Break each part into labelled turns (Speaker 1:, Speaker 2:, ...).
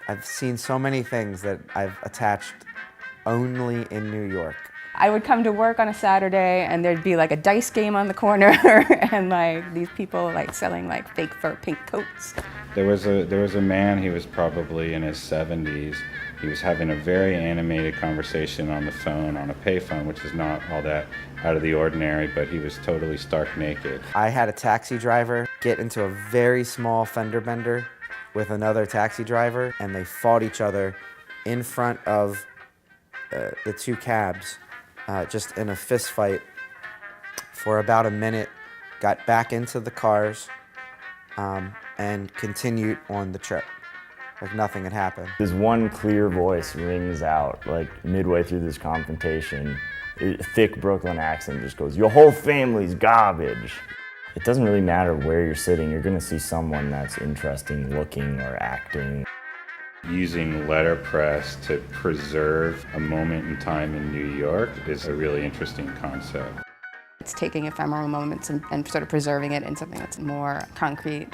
Speaker 1: I've seen so many things that I've attached only in New York.
Speaker 2: I would come to work on a Saturday and there'd be like a dice game on the corner and like these people like selling like fake fur pink coats.
Speaker 3: There was a man, he was probably in his 70s. He was having a very animated conversation on the phone, on a payphone, which is not all that out of the ordinary, but he was totally stark naked.
Speaker 1: I had a taxi driver get into a very small fender bender with another taxi driver, and they fought each other in front of the two cabs, just in a fist fight for about a minute, got back into the cars, and continued on the trip like nothing had happened.
Speaker 4: This one clear voice rings out like midway through this confrontation. A thick Brooklyn accent just goes, "Your whole family's garbage." It doesn't really matter where you're sitting, you're gonna see someone that's interesting looking or acting.
Speaker 3: Using letterpress to preserve a moment in time in New York is a really interesting concept.
Speaker 2: It's taking ephemeral moments and sort of preserving it in something that's more concrete.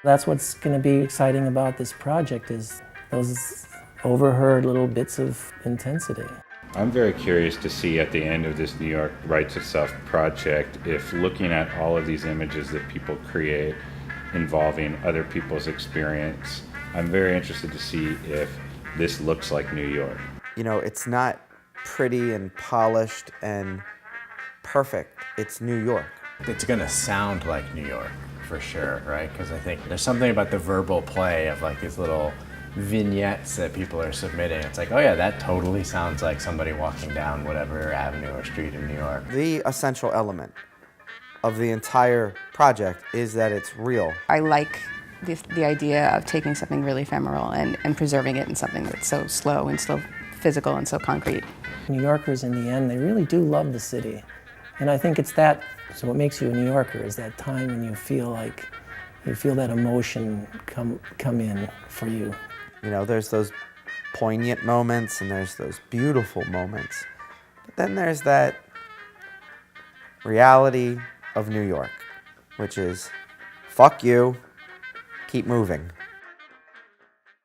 Speaker 5: That's what's going to be exciting about this project, is those overheard little bits of intensity.
Speaker 3: I'm very curious to see at the end of this New York Writes Itself project if looking at all of these images that people create involving other people's experience, I'm very interested to see if this looks like New York.
Speaker 1: You know, it's not pretty and polished and perfect. It's New York.
Speaker 6: It's gonna sound like New York, for sure, right? Because I think there's something about the verbal play of like these little vignettes that people are submitting. It's like, oh yeah, that totally sounds like somebody walking down whatever avenue or street in New York.
Speaker 1: The essential element of the entire project is that it's real.
Speaker 2: I like the idea of taking something really ephemeral and preserving it in something that's so slow and so physical and so concrete.
Speaker 5: New Yorkers, in the end, they really do love the city. And I think it's that, so what makes you a New Yorker is that time when you feel that emotion come in for you.
Speaker 1: You know, there's those poignant moments and there's those beautiful moments. But then there's that reality of New York, which is, fuck you, keep moving.